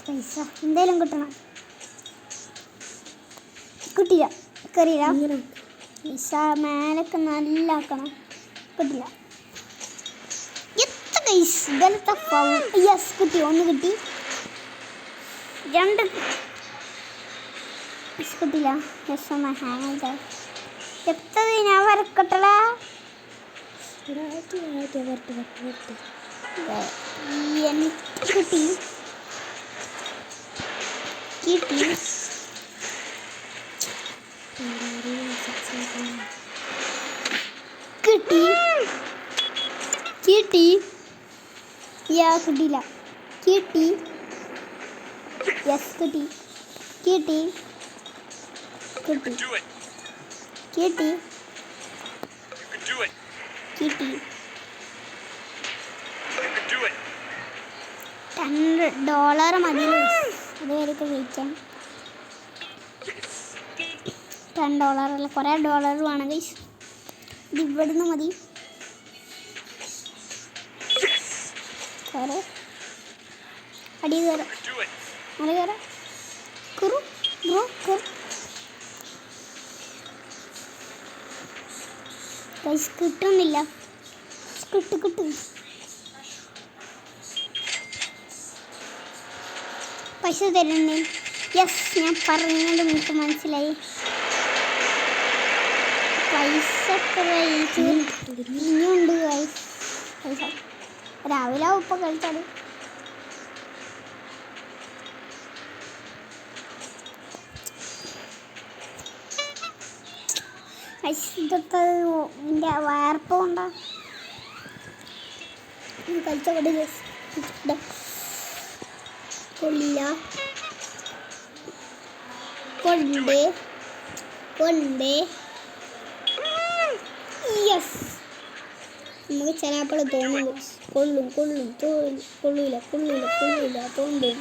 പൈസ എന്തായാലും കിട്ടണം കിട്ടില്ല കറിയില്ല പൈസ മേലൊക്കെ നല്ല ആക്കണം കിട്ടില്ല എത്ര പൈസ ഇതലത്തെ യെസ് കിട്ടി ഒന്ന് കിട്ടി രണ്ട് കിട്ടില്ല. ജസ്റ്റ് ഒന്ന് ഹാങ് ആയിട്ടാ എത്തത് ഞാൻ വരക്കട്ടടാ. വരട്ടെ എനിക്ക് കിട്ടി കിട്ടി കിട്ടി കിട്ടി കിട്ടിയില്ല കിട്ടി യെസ് കിട്ടി കിട്ടി കിട്ടി കിട്ടി കിട്ടി $10 മതി. അതുവരെയൊക്കെ വെയിറ്റ് ചെയ്യാം. $10 അല്ല, കുറേ ഡോളർ വേണം ഗൈസ്. ഇത് ഇവിടുന്ന് മതി. കുറേ അടി കയറാം, മല കയറാം. കുറു ബ്രോ കയറും ഗൈസ്. കിട്ടുന്നില്ല. കിട്ടും. പൈസ തരുന്നേ. യെസ്, ഞാൻ പറഞ്ഞത് നിങ്ങൾക്ക് മനസ്സിലായി. പൈസ ഇനിയുണ്ട് ഗൈസ്. പൈസ രാവിലെ ഉപ്പ കഴിച്ചാൽ ഇതൊക്കെ എൻ്റെ വാർപ്പ് കൊണ്ടാ കഴിച്ചോട്ടെ ജസ്റ്റ് കൊള്ളില്ല. കൊണ്ട് യെസ്. നമുക്ക് ചിലപ്പോൾ തോന്നുന്നു കൊള്ളില്ല തോന്നും.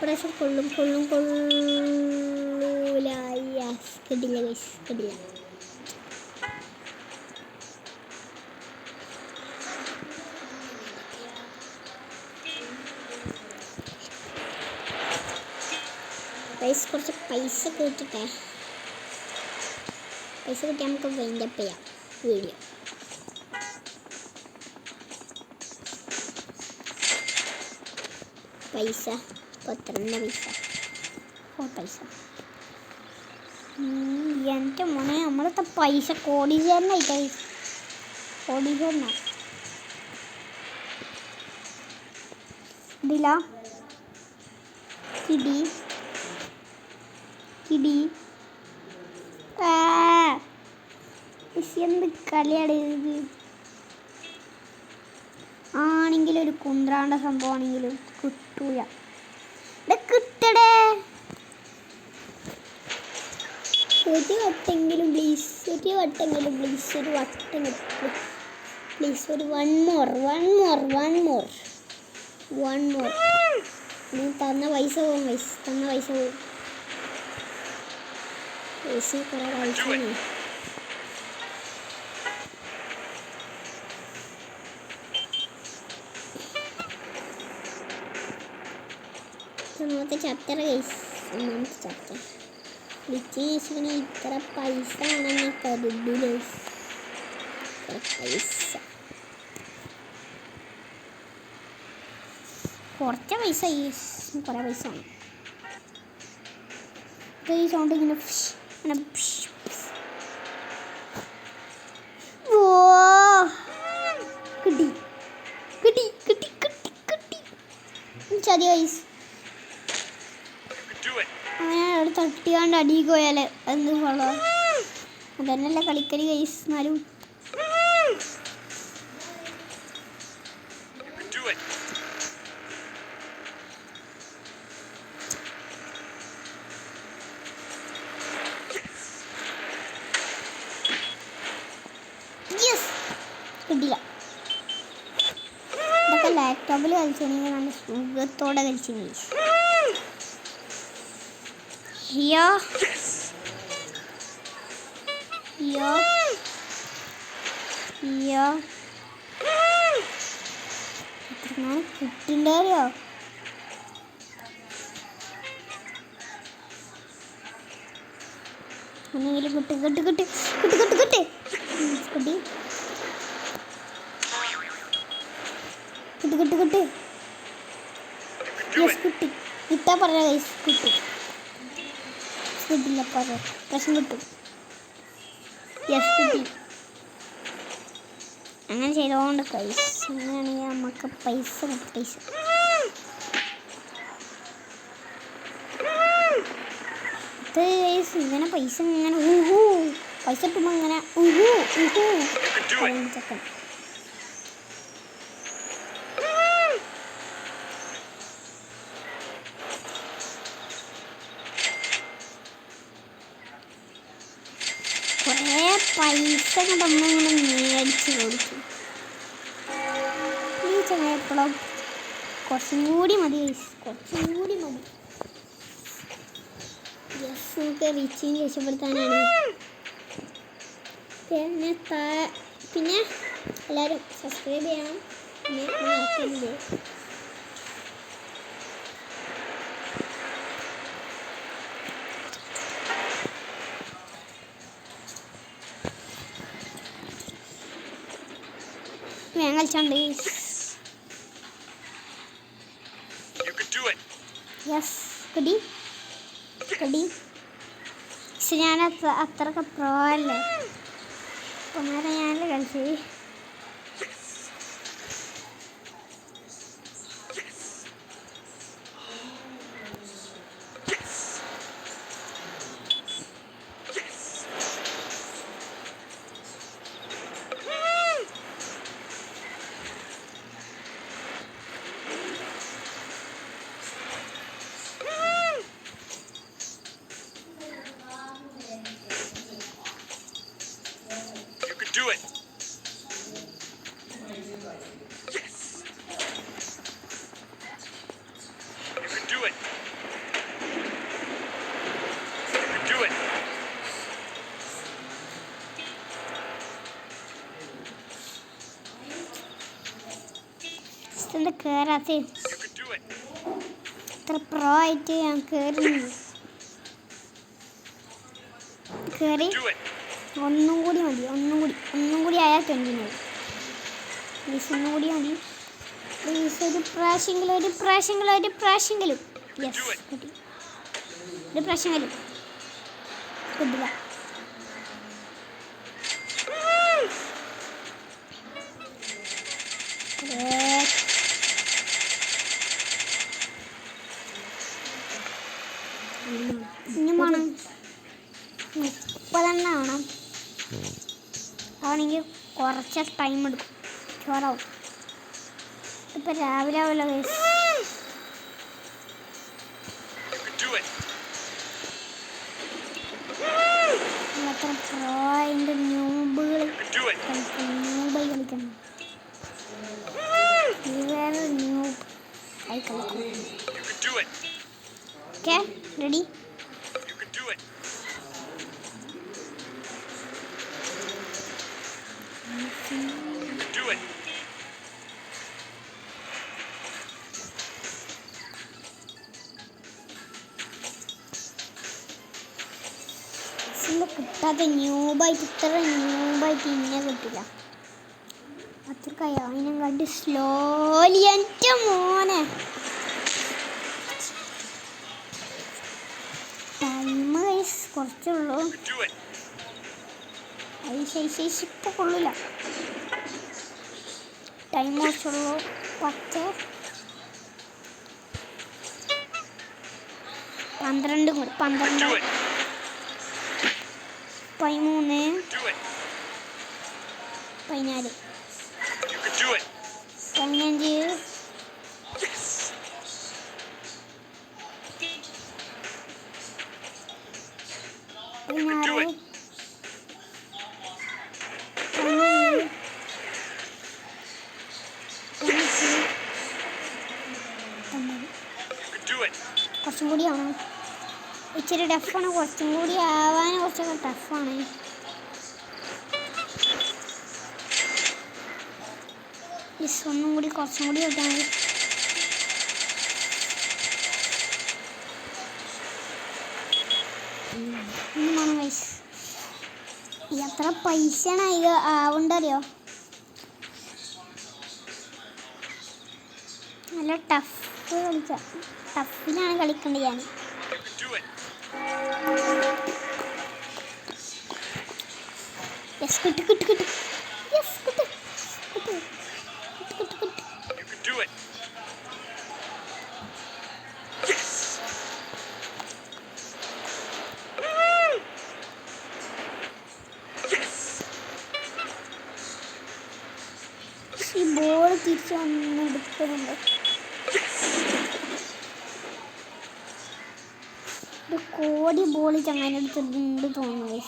പ്രഷർ കൊള്ളൂല. യെസ്, കിട്ടില്ല ഗൈസ്, കിട്ടില്ല. കുറച്ച് പൈസ കിട്ടട്ടെ. പൈസ കിട്ടിയാൽ നമുക്ക് വൈൻഡപ്പ് ചെയ്യാം വീഡിയോ. പൈസ 12 പൈസ. എൻ്റെ മോനെ, നമ്മളത്തെ പൈസ കോടീശ്വരനായി. കോടീശ്വരനാ ഇതില്ല. കിടി എന്ത് കളിയാണ് ഇത്? ആണെങ്കിലും ഒരു കുന്ത്രാണ്ട സംഭവമാണെങ്കിലും കിട്ടൂല. കിട്ടടേ ഒരു വട്ടെങ്കിലും പ്ലീസ്. ഒരു വട്ടം പ്ലീസ്. ഒരു വൺ മോർ. നീ തന്ന പൈസ പോകും പൈസ കുറേ കളിച്ചു. ഒന്നാമത്തെ ചാപ്റ്റർ ഗൈസ്. ഒന്നാമത്തെ ചാപ്റ്റർ വിജയിച്ചിന് ഇത്ര പൈസ ആണെന്ന് കരുതി ഗൈസ്. കുറച്ച് പൈസ കുറേ പൈസ ആണ്. ഈ സൗണ്ട് ഇങ്ങനെ കിട്ടി ചതി ഗൈസ്. അങ്ങനെ തട്ടിയാണ്ട് അടിക്ക് പോയാല് എന്ത് കൊള്ളോ? അതന്നെയല്ല കളിക്കല് ഗൈസ്. എന്നാലും കിട്ടില്ല. ഇതൊക്കെ ലാപ്ടോപ്പിൽ കളിച്ചിട്ടുണ്ടെങ്കിൽ നല്ല സുഖത്തോടെ കളിച്ചു ഗൈസ്. കിട്ടിണ്ടോ? ഒന്നെങ്കിലും കിട്ടി. യെസ് കിട്ടി. കിട്ടാൻ പറയാ ഗൈസ്, കിട്ടും. കിട്ടില്ല, പറയാം പ്രശ്നം കിട്ടും. യെസ്, കിട്ടി. അങ്ങനെ ചെയ്തോണ്ട് ഗൈസ്, അങ്ങനെയാണെങ്കിൽ നമുക്ക് പൈസ കിട്ടും. പൈസ ഇങ്ങനെ പൈസ ഇങ്ങനെ പൈസ കിട്ടുമ്പോൾ ഇങ്ങനെ ചെക്കൻ. കുറേ പൈസ നമ്മളിങ്ങനെ മേടിച്ച് കൊടുക്കും. ഈ ചെങ്ങായപ്പോഴും കുറച്ചും കൂടി മതി, കുറച്ചും കൂടി മതി. യെസ്, നമുക്ക് റിച്ചിനെ രക്ഷപ്പെടുത്താനാണ്. പിന്നെ എല്ലാവരും സബ്സ്ക്രൈബ് ചെയ്യണം. പിന്നെ മറക്കരുത്. വേഗം കളിച്ചോണ്ട്. യെസ്, കിട്ടി. പക്ഷെ ഞാൻ അത്രയൊക്കെ പ്രോ അല്ലേ. അപ്പം നേരം ഞാനല്ലേ കളിച്ച്. Do it. Yes. You can do it. You can do it. എന്താ കേറാത്തെ? You can do it. ഇത്ര പ്രോ ആയിട്ട് ഞാൻ കേറുന്നു. കേറി. Do it. ഒന്നും കൂടി മതി, ഒന്നും കൂടി ആയാൽ 20 മതി. പ്ലീസ് ഒന്നും കൂടി മതി. പ്ലീസ് ഒരു പ്രാവശ്യമെങ്കിലും. യെസ്, കിട്ടി. ഒരു പ്രാവശ്യമെങ്കിലും കിട്ടില്ല. ഇനി വേണം 30 വേണം. അതാണെങ്കിൽ കുറച്ച് ടൈം എടുക്കും, ചോറാവും. ഇപ്പം രാവിലെ ആവില്ല കേസ്. എത്ര പ്രോയിൻ്റെ ന്യൂബുകൾ കളിക്കണം. വേറെ ന്യൂബ് ആയി കളിക്കും. Okay, ready? Do it. കിട്ടാത്ത ന്യൂബായിട്ട് ഇത്ര ന്യൂബായിട്ട് ഇന്നെ കിട്ടില്ല. അത്രക്കായി അതിനെ കണ്ട് സ്ലോലി. എൻ്റെ മോനെ ടൈം കുറച്ചുള്ളൂ. ഇപ്പൊ കൊള്ളില്ല, ടൈം കുറച്ചുള്ളൂ. 10 12 കൂടി 12 13 14 15 16 കുറച്ചും കൂടി ആവണം. ഇച്ചിരി ടഫാണ്, കുറച്ചും കൂടി ആവാൻ കുറച്ചൊക്കെ ടഫാണ്. ഒന്നും കൂടി കുറച്ചും കൂടി വെക്കാൻ മതി. ഇനി വേണം ഗൈസ്. എത്ര പൈസയാണ് ഇത് ആവണ്ടറിയോ? നല്ല ടഫ് കളിച്ച ടഫിലാണ് കളിക്കേണ്ടത് ഞാൻ. You can do it. Yes കിട്ടി കിട്ടി കിട്ടി. യെസ് കിട്ടി കിട്ടി കിട്ടി കിട്ടി കിട്ടി. You can do it. Yes. Yes. ഈ ബോൾ തിരിച്ച് വന്ന് എടുക്കുന്നുണ്ട്. ഒരു കോടി ബോൾ ചങ്ങനെ എടുത്തിട്ടുണ്ട് തോന്നുന്നു.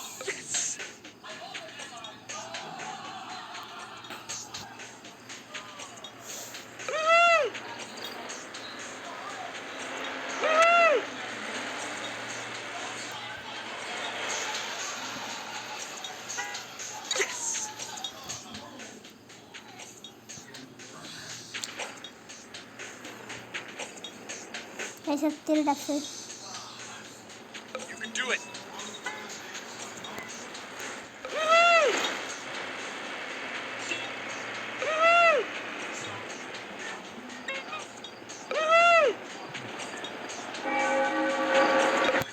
സത്യം tough. You can do it.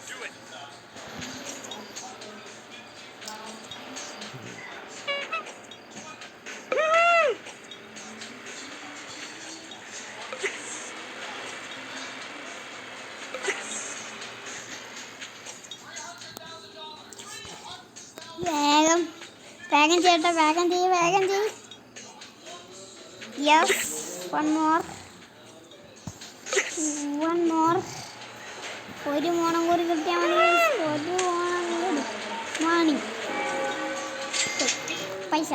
Do it. വേഗം വേഗം ചെയ്യട്ടെ. വേഗം ചെയ്യ് വേഗം ചെയ്യ്. Yes one more. ഒരു മോണം കൂടി കിട്ടിയാൽ മതി. ഒരു മോണം കൂടി മണി. പൈസ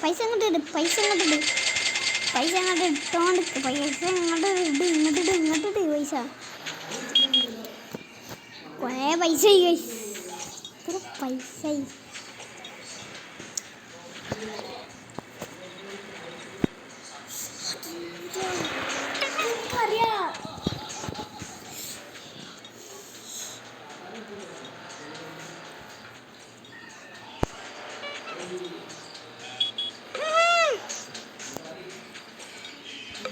പൈസ ഇങ്ങോട്ട് ഇട്. പൈസ ഇങ്ങോട്ട് ഇട്. പൈസ ഇങ്ങോട്ട് ഇട്ടോണ്ട്. പൈസ ഇങ്ങോട്ട് ഇട്. ഇങ്ങോട്ടിട്ട് ഇങ്ങോട്ടിട്ട് പൈസ. കുറേ പൈസ ഇത്ര പൈസ.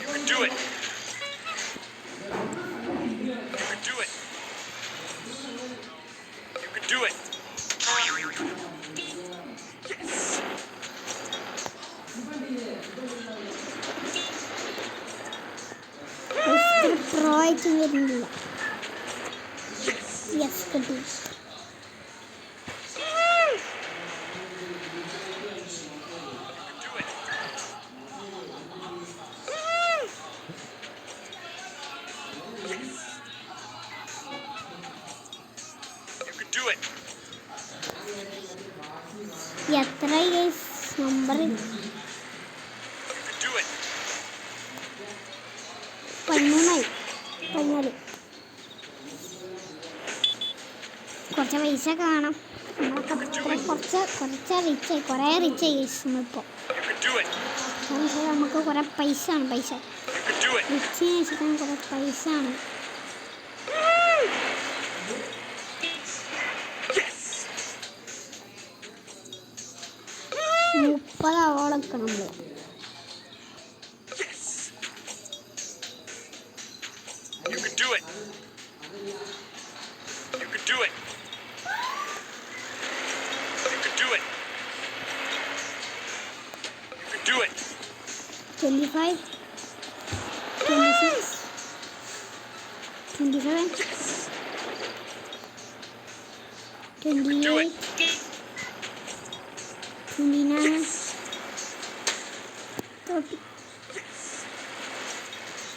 You can do it. You can do it. You can do it. Yes. Pro ആയിട്ട് വരുന്നില്ല. യെസ് കിട്ടി. Do it. എത്ര number? You can do it. 13 14. കുറച്ച് പൈസ കാണാം. നമ്മളൊക്കെ കുറച്ച് റിച്ചായി. കുറേ റിച്ചായി ഇപ്പോൾ. You can do it. നമുക്ക് കുറേ പൈസ ആണ്. പൈസ You can do it. റിച്ചിന് വെച്ചിട്ടാണ്. കുറേ പൈസ ആണ്. Yes. 30 ആവോളൊക്കെ നമ്മൾ. Yes. You can do it. You can do it. You can do it. You can do it. 25 26 27 28 29 30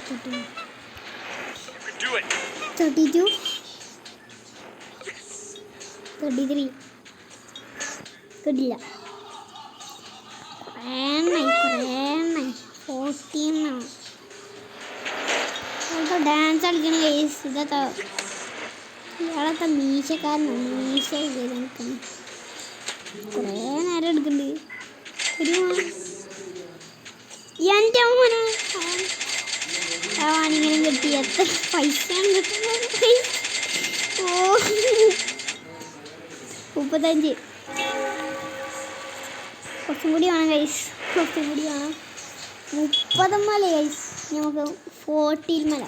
31 You can do it. 32 33 കിട്ടില്ല. കുറേ 14 ഡാൻസ് കളിക്കണ കേസ്. ഇതൊക്കെ ഇയാളൊക്കെ മീശക്കാരനാണ്. മീശ ചെയ്ത് നിൽക്കുന്നു. കുറേ നേരം എടുക്കുന്നുണ്ട്. എൻ്റെ മോനെ ആവാനിങ്ങനെ കിട്ടി. എത്ര പൈസയാണ് കിട്ടുന്നത്? ഓ 35. കുറച്ചും കൂടി വേണം ഗൈസ്. കുറച്ചും കൂടി വേണം. 30 മല ഗൈസ്. നമുക്ക് 40 മല.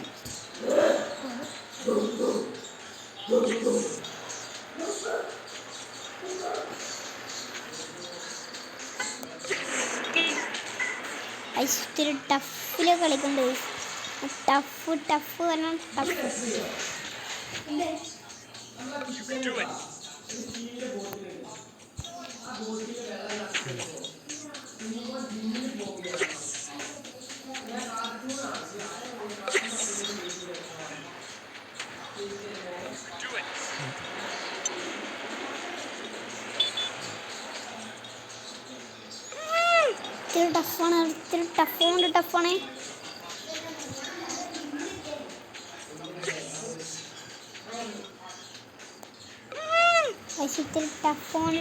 ഇത്തിരി ടഫില് കളിക്കണ്ടേ. ടഫ് പറഞ്ഞാൽ tough. You can do it. Do it. ഇത്തിരി ടഫാണ്. ഇത്തിരി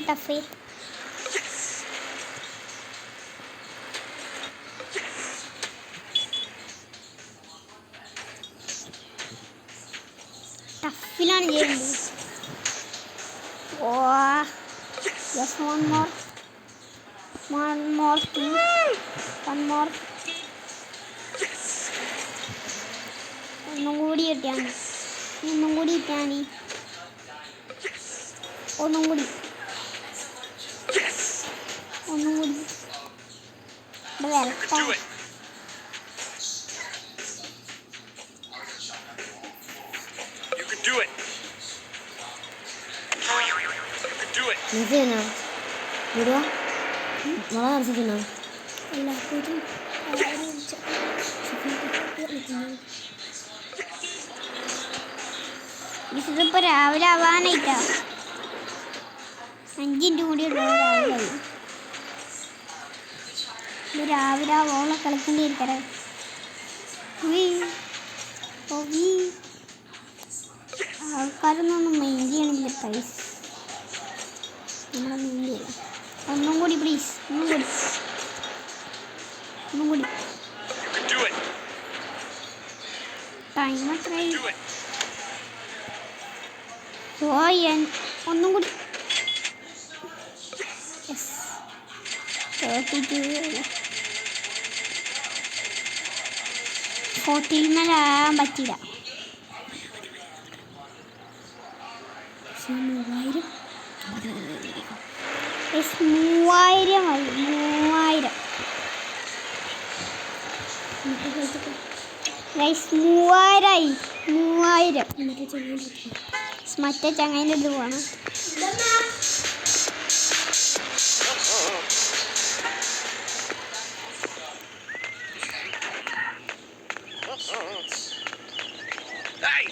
ടഫ്. ടഫിലാണ് ചെയ്യുന്നത്. Oh yes, one more thing. One more. ഒന്നും കൂടി കിട്ടിയാൽ മതി. ഒന്നും കൂടി. ഇവിടെ വരട്ടെ. Do it. You can do it. You can do it. എന്ത് ചെയ്യുന്നോ വരുവാ മുളക് അരച്ചിട്ടുണ്ടോ? എല്ലാവരും ഇതിപ്പോൾ രാവിലെ ആവാനായിട്ടാ. 5 മിനിറ്റ് കൂടി രാവിലെ ആയി. ഇത് രാവിലെ ഓളെ കളിക്കേണ്ടി ഇരിക്കറേ. ആൾക്കാരൊന്നും മെയിൻ ചെയ്യണില്ല പ്രൈസ്. നമ്മളെ മെയിൻ ചെയ്യാം. ഒന്നും കൂടി പ്ലീസ്. ഒന്നും കൂടി. You can do it. Time എത്രയായി? Do it. ഒന്നും കൂടി. യെസ്, 32. 40 മേലാകാൻ പറ്റില്ല. 3000. 3000 മതി. 3000 ഗൈസ്. 3000 മറ്റേ ചങ്ങേൻ്റെ ഇത് പോകണം. Hey!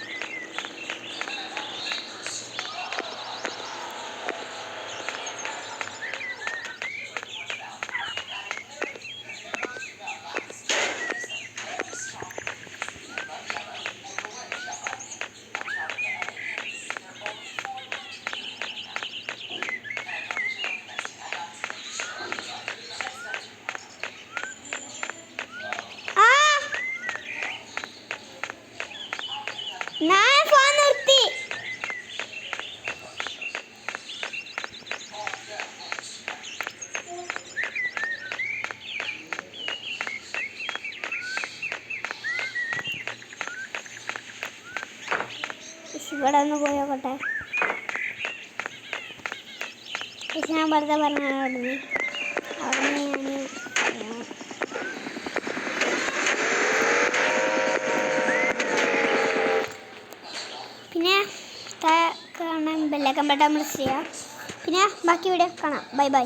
ഞാൻ ഫോൺ നിർത്തി. ഇവിടെ ഒന്ന് പോയോട്ടെ. ഞാൻ വെറുതെ പറഞ്ഞാണ് അവിടുന്ന് ഞാൻ പിന്നെ കാണാൻ ബെല്ലൈക്കൺ ബട്ടൺ പ്രസ് ചെയ്യുക. പിന്നെ ബാക്കി വീഡിയോ കാണാം. ബൈ.